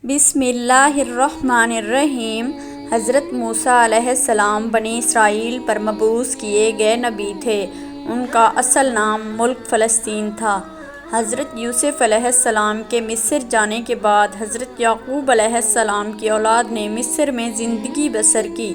بسم اللہ الرحمن الرحیم۔ حضرت موسیٰ علیہ السلام بنی اسرائیل پر مبعوث کیے گئے نبی تھے۔ ان کا اصل نام ملک فلسطین تھا۔ حضرت یوسف علیہ السلام کے مصر جانے کے بعد حضرت یعقوب علیہ السلام کی اولاد نے مصر میں زندگی بسر کی،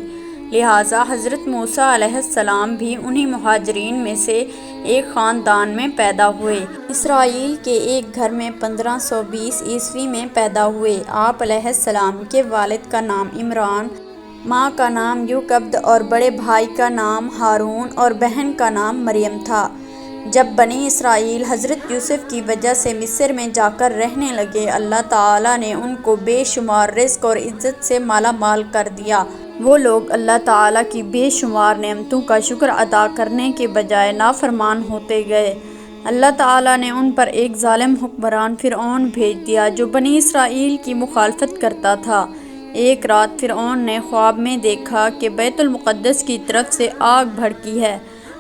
لہٰذا حضرت موسیٰ علیہ السلام بھی انہی مہاجرین میں سے ایک خاندان میں پیدا ہوئے۔ اسرائیل کے ایک گھر میں 1520 عیسوی میں پیدا ہوئے۔ آپ علیہ السلام کے والد کا نام عمران، ماں کا نام یوکبد اور بڑے بھائی کا نام ہارون اور بہن کا نام مریم تھا۔ جب بنی اسرائیل حضرت یوسف کی وجہ سے مصر میں جا کر رہنے لگے، اللہ تعالیٰ نے ان کو بے شمار رزق اور عزت سے مالا مال کر دیا۔ وہ لوگ اللہ تعالیٰ کی بے شمار نعمتوں کا شکر ادا کرنے کے بجائے نافرمان ہوتے گئے۔ اللہ تعالیٰ نے ان پر ایک ظالم حکمران فرعون بھیج دیا جو بنی اسرائیل کی مخالفت کرتا تھا۔ ایک رات فرعون نے خواب میں دیکھا کہ بیت المقدس کی طرف سے آگ بھڑکی ہے،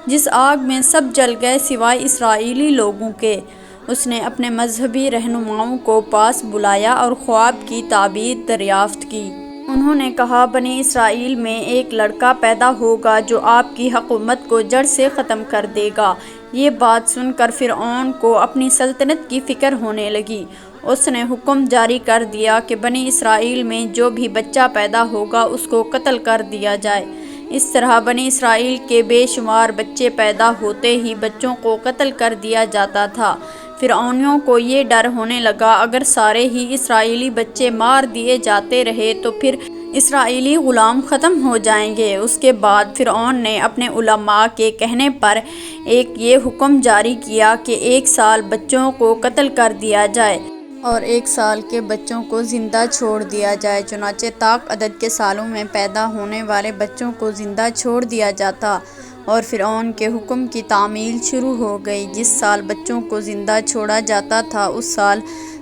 جس آگ میں سب جل گئے سوائے اسرائیلی لوگوں کے۔ اس نے اپنے مذہبی رہنماؤں کو پاس بلایا اور خواب کی تعبیر دریافت کی۔ انہوں نے کہا، بنی اسرائیل میں ایک لڑکا پیدا ہوگا جو آپ کی حکومت کو جڑ سے ختم کر دے گا۔ یہ بات سن کر فرعون کو اپنی سلطنت کی فکر ہونے لگی۔ اس نے حکم جاری کر دیا کہ بنی اسرائیل میں جو بھی بچہ پیدا ہوگا اس کو قتل کر دیا جائے۔ اس طرح بنی اسرائیل کے بے شمار بچے پیدا ہوتے ہی بچوں کو قتل کر دیا جاتا تھا۔ فرعونیوں کو یہ ڈر ہونے لگا، اگر سارے ہی اسرائیلی بچے مار دیے جاتے رہے تو پھر اسرائیلی غلام ختم ہو جائیں گے۔ اس کے بعد فرعون نے اپنے علماء کے کہنے پر یہ حکم جاری کیا کہ 1 سال بچوں کو قتل کر دیا جائے اور 1 سال کے بچوں کو زندہ چھوڑ دیا جائے۔ چنانچہ طاق عدد کے سالوں میں پیدا ہونے والے بچوں کو زندہ چھوڑ دیا جاتا اور فرعون کے حکم کی تعمیل شروع ہو گئی۔ جس سال بچوں کو زندہ چھوڑا جاتا تھا اس سال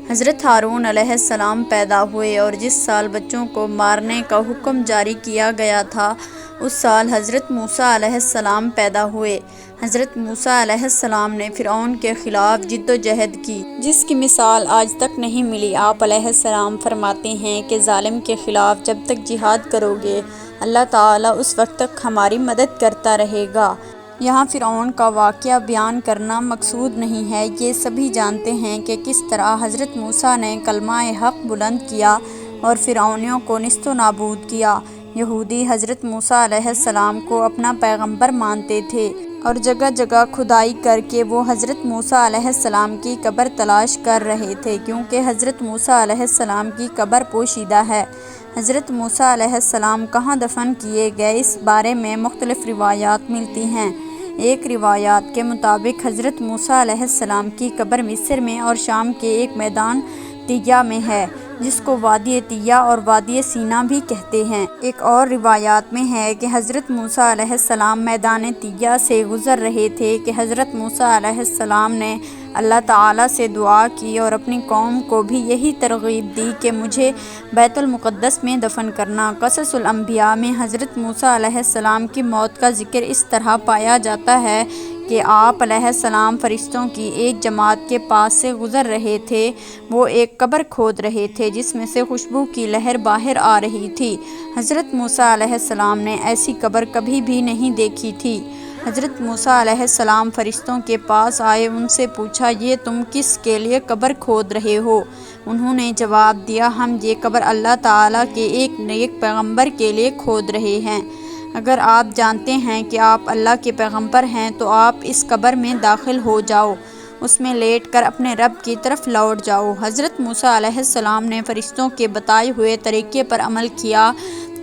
حضرت ہارون علیہ السلام پیدا ہوئے، اور جس سال بچوں کو مارنے کا حکم جاری کیا گیا تھا اس سال حضرت موسیٰ علیہ السلام پیدا ہوئے۔ حضرت موسیٰ علیہ السلام نے فرعون کے خلاف جد و جہد کی، جس کی مثال آج تک نہیں ملی۔ آپ علیہ السلام فرماتے ہیں کہ ظالم کے خلاف جب تک جہاد کرو گے، اللہ تعالیٰ اس وقت تک ہماری مدد کرتا رہے گا۔ یہاں فرعون کا واقعہ بیان کرنا مقصود نہیں ہے، یہ سبھی جانتے ہیں کہ کس طرح حضرت موسیٰ نے کلمہ حق بلند کیا اور فرعونیوں کو نیست و نابود کیا۔ یہودی حضرت موسیٰ علیہ السلام کو اپنا پیغمبر مانتے تھے اور جگہ جگہ کھدائی کر کے وہ حضرت موسیٰ علیہ السلام کی قبر تلاش کر رہے تھے، کیونکہ حضرت موسیٰ علیہ السلام کی قبر پوشیدہ ہے۔ حضرت موسیٰ علیہ السلام کہاں دفن کیے گئے، اس بارے میں مختلف روایات ملتی ہیں۔ ایک روایات کے مطابق حضرت موسیٰ علیہ السلام کی قبر مصر میں اور شام کے ایک میدان طیہ میں ہے، جس کو وادی طیہ اور وادی سینا بھی کہتے ہیں۔ ایک اور روایات میں ہے کہ حضرت موسیٰ علیہ السلام میدان طیہ سے گزر رہے تھے کہ حضرت موسیٰ علیہ السلام نے اللہ تعالیٰ سے دعا کی اور اپنی قوم کو بھی یہی ترغیب دی کہ مجھے بیت المقدس میں دفن کرنا۔ قصص الانبیاء میں حضرت موسیٰ علیہ السلام کی موت کا ذکر اس طرح پایا جاتا ہے کہ آپ علیہ السلام فرشتوں کی ایک جماعت کے پاس سے گزر رہے تھے۔ وہ ایک قبر کھود رہے تھے جس میں سے خوشبو کی لہر باہر آ رہی تھی۔ حضرت موسیٰ علیہ السلام نے ایسی قبر کبھی بھی نہیں دیکھی تھی۔ حضرت موسیٰ علیہ السلام فرشتوں کے پاس آئے، ان سے پوچھا، یہ تم کس کے لیے قبر کھود رہے ہو؟ انہوں نے جواب دیا، ہم یہ قبر اللہ تعالیٰ کے ایک نیک پیغمبر کے لیے کھود رہے ہیں۔ اگر آپ جانتے ہیں کہ آپ اللہ کے پیغمبر ہیں تو آپ اس قبر میں داخل ہو جاؤ، اس میں لیٹ کر اپنے رب کی طرف لوٹ جاؤ۔ حضرت موسیٰ علیہ السلام نے فرشتوں کے بتائے ہوئے طریقے پر عمل کیا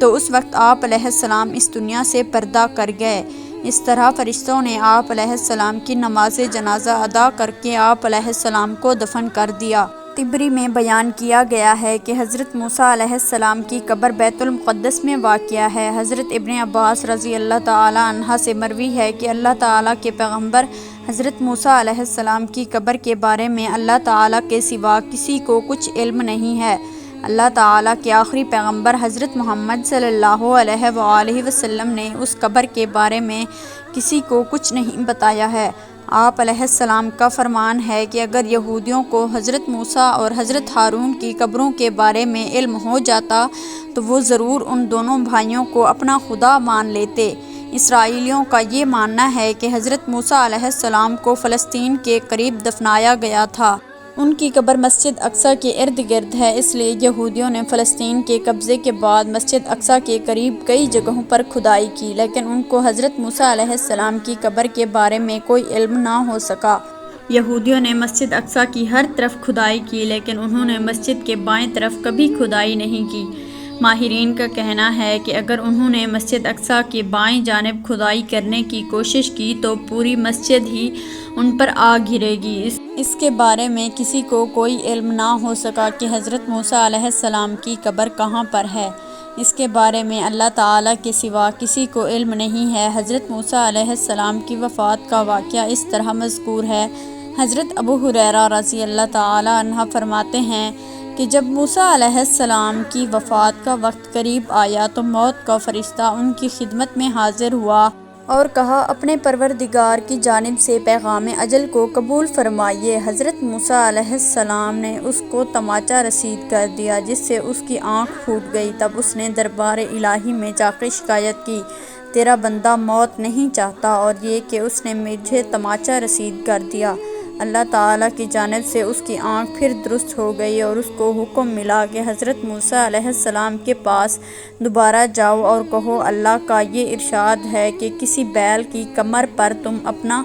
تو اس وقت آپ علیہ السلام اس دنیا سے پردہ کر گئے۔ اس طرح فرشتوں نے آپ علیہ السلام کی نماز جنازہ ادا کر کے آپ علیہ السلام کو دفن کر دیا۔ طبری میں بیان کیا گیا ہے کہ حضرت موسیٰ علیہ السلام کی قبر بیت المقدس میں واقع ہے۔ حضرت ابن عباس رضی اللہ تعالیٰ عنہ سے مروی ہے کہ اللہ تعالیٰ کے پیغمبر حضرت موسیٰ علیہ السلام کی قبر کے بارے میں اللہ تعالیٰ کے سوا کسی کو کچھ علم نہیں ہے۔ اللہ تعالیٰ کے آخری پیغمبر حضرت محمد صلی اللہ علیہ وآلہ وسلم نے اس قبر کے بارے میں کسی کو کچھ نہیں بتایا ہے۔ آپ علیہ السلام کا فرمان ہے کہ اگر یہودیوں کو حضرت موسیٰ اور حضرت ہارون کی قبروں کے بارے میں علم ہو جاتا تو وہ ضرور ان دونوں بھائیوں کو اپنا خدا مان لیتے۔ اسرائیلیوں کا یہ ماننا ہے کہ حضرت موسیٰ علیہ السلام کو فلسطین کے قریب دفنایا گیا تھا۔ ان کی قبر مسجد اقصیٰ کے ارد گرد ہے، اس لیے یہودیوں نے فلسطین کے قبضے کے بعد مسجد اقصیٰ کے قریب کئی جگہوں پر کھدائی کی، لیکن ان کو حضرت موسیٰ علیہ السلام کی قبر کے بارے میں کوئی علم نہ ہو سکا۔ یہودیوں نے مسجد اقصیٰ کی ہر طرف کھدائی کی، لیکن انہوں نے مسجد کے بائیں طرف کبھی کھدائی نہیں کی۔ ماہرین کا کہنا ہے کہ اگر انہوں نے مسجد اقصیٰ کے بائیں جانب کھدائی کرنے کی کوشش کی تو پوری مسجد ہی ان پر آ گرے گی۔ اس کے بارے میں کسی کو کوئی علم نہ ہو سکا کہ حضرت موسیٰ علیہ السلام کی قبر کہاں پر ہے۔ اس کے بارے میں اللہ تعالیٰ کے سوا کسی کو علم نہیں ہے۔ حضرت موسیٰ علیہ السلام کی وفات کا واقعہ اس طرح مذکور ہے۔ حضرت ابو ہریرہ رضی اللہ تعالیٰ عنہ فرماتے ہیں کہ جب موسیٰ علیہ السلام کی وفات کا وقت قریب آیا تو موت کا فرشتہ ان کی خدمت میں حاضر ہوا اور کہا، اپنے پروردگار کی جانب سے پیغام اجل کو قبول فرمائیے۔ حضرت موسیٰ علیہ السلام نے اس کو تماچا رسید کر دیا جس سے اس کی آنکھ پھوٹ گئی۔ تب اس نے دربار الہی میں جا کر شکایت کی، تیرا بندہ موت نہیں چاہتا اور یہ کہ اس نے مجھے تماچا رسید کر دیا۔ اللہ تعالیٰ کی جانب سے اس کی آنکھ پھر درست ہو گئی اور اس کو حکم ملا کہ حضرت موسیٰ علیہ السلام کے پاس دوبارہ جاؤ اور کہو، اللہ کا یہ ارشاد ہے کہ کسی بیل کی کمر پر تم اپنا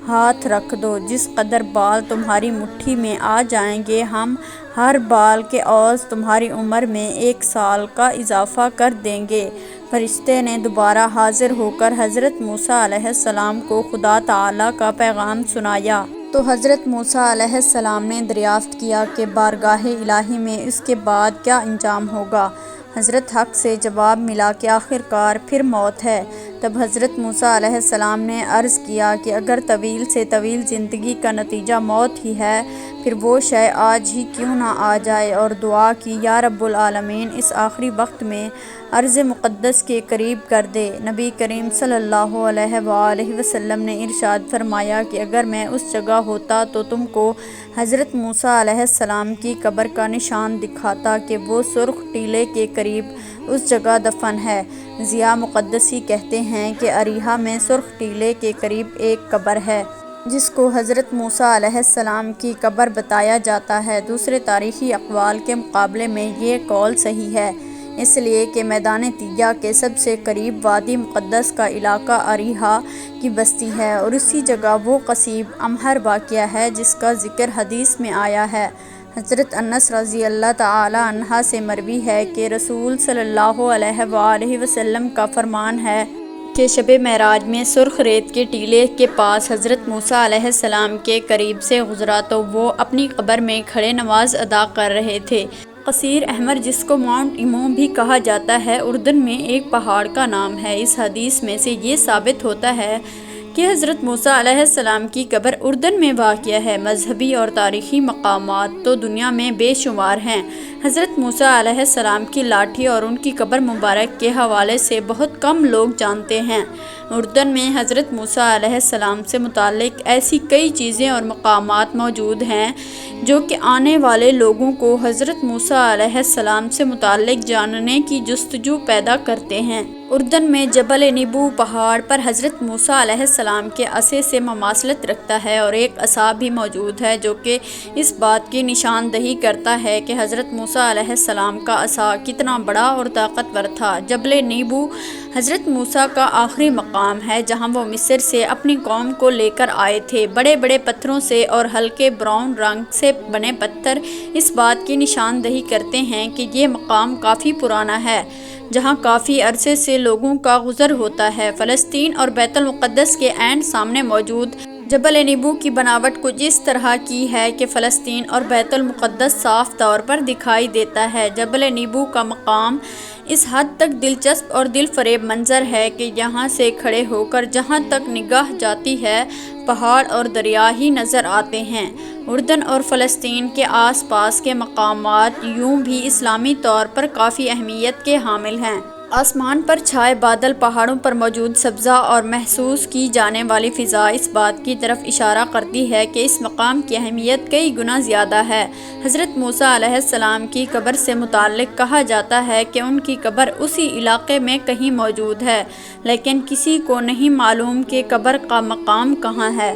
ہاتھ رکھ دو، جس قدر بال تمہاری مٹھی میں آ جائیں گے ہم ہر بال کے عوض تمہاری عمر میں 1 سال کا اضافہ کر دیں گے۔ فرشتے نے دوبارہ حاضر ہو کر حضرت موسیٰ علیہ السلام کو خدا تعالیٰ کا پیغام سنایا تو حضرت موسیٰ علیہ السلام نے دریافت کیا کہ بارگاہ الہی میں اس کے بعد کیا انجام ہوگا۔ حضرت حق سے جواب ملا کہ آخرکار پھر موت ہے۔ تب حضرت موسیٰ علیہ السلام نے عرض کیا کہ اگر طویل سے طویل زندگی کا نتیجہ موت ہی ہے پھر وہ شے آج ہی کیوں نہ آ جائے، اور دعا کی، یا رب العالمین اس آخری وقت میں ارض مقدس کے قریب کر دے۔ نبی کریم صلی اللہ علیہ وآلہ وسلم نے ارشاد فرمایا کہ اگر میں اس جگہ ہوتا تو تم کو حضرت موسیٰ علیہ السلام کی قبر کا نشان دکھاتا کہ وہ سرخ ٹیلے کے قریب اس جگہ دفن ہے۔ ضیاء مقدسی کہتے ہیں کہ اریحہ میں سرخ ٹیلے کے قریب ایک قبر ہے جس کو حضرت موسیٰ علیہ السلام کی قبر بتایا جاتا ہے۔ دوسرے تاریخی اقوال کے مقابلے میں یہ قول صحیح ہے، اس لیے کہ میدان طیہ کے سب سے قریب وادی مقدس کا علاقہ اریحہ کی بستی ہے اور اسی جگہ وہ قصیب امہر واقع ہے جس کا ذکر حدیث میں آیا ہے۔ حضرت انس رضی اللہ تعالی عنہ سے مروی ہے کہ رسول صلی اللہ علیہ وآلہ وسلم کا فرمان ہے کہ شب معراج میں سرخ ریت کے ٹیلے کے پاس حضرت موسیٰ علیہ السلام کے قریب سے گزرا تو وہ اپنی قبر میں کھڑے نماز ادا کر رہے تھے۔ قصیر احمر، جس کو ماؤنٹ ایمو بھی کہا جاتا ہے، اردن میں ایک پہاڑ کا نام ہے۔ اس حدیث میں سے یہ ثابت ہوتا ہے کہ حضرت موسیٰ علیہ السلام کی قبر اردن میں واقع ہے۔ مذہبی اور تاریخی مقامات تو دنیا میں بے شمار ہیں۔ حضرت موسیٰ علیہ السلام کی لاٹھی اور ان کی قبر مبارک کے حوالے سے بہت کم لوگ جانتے ہیں۔ اردن میں حضرت موسیٰ علیہ السلام سے متعلق ایسی کئی چیزیں اور مقامات موجود ہیں جو کہ آنے والے لوگوں کو حضرت موسیٰ علیہ السلام سے متعلق جاننے کی جستجو پیدا کرتے ہیں۔ اردن میں جبل نیبو پہاڑ پر حضرت موسیٰ علیہ السلام کے عصا سے مماثلت رکھتا ہے اور ایک عصا بھی موجود ہے جو کہ اس بات کی نشاندہی کرتا ہے کہ حضرت موسیٰ علیہ السلام کا عصا کتنا بڑا اور طاقتور تھا۔ جبل نیبو حضرت موسیٰ کا آخری مقام ہے جہاں وہ مصر سے اپنی قوم کو لے کر آئے تھے۔ بڑے بڑے پتھروں سے اور ہلکے براؤن رنگ سے بنے پتھر اس بات کی نشاندہی کرتے ہیں کہ یہ مقام کافی پرانا ہے جہاں کافی عرصے سے لوگوں کا گزر ہوتا ہے۔ فلسطین اور بیت المقدس کے عین سامنے موجود جبل نیبو کی بناوٹ کچھ اس طرح کی ہے کہ فلسطین اور بیت المقدس صاف طور پر دکھائی دیتا ہے۔ جبل نیبو کا مقام اس حد تک دلچسپ اور دل فریب منظر ہے کہ یہاں سے کھڑے ہو کر جہاں تک نگاہ جاتی ہے پہاڑ اور دریا ہی نظر آتے ہیں۔ اردن اور فلسطین کے آس پاس کے مقامات یوں بھی اسلامی طور پر کافی اہمیت کے حامل ہیں۔ آسمان پر چھائے بادل، پہاڑوں پر موجود سبزہ اور محسوس کی جانے والی فضا اس بات کی طرف اشارہ کرتی ہے کہ اس مقام کی اہمیت کئی گنا زیادہ ہے۔ حضرت موسیٰ علیہ السلام کی قبر سے متعلق کہا جاتا ہے کہ ان کی قبر اسی علاقے میں کہیں موجود ہے، لیکن کسی کو نہیں معلوم کہ قبر کا مقام کہاں ہے۔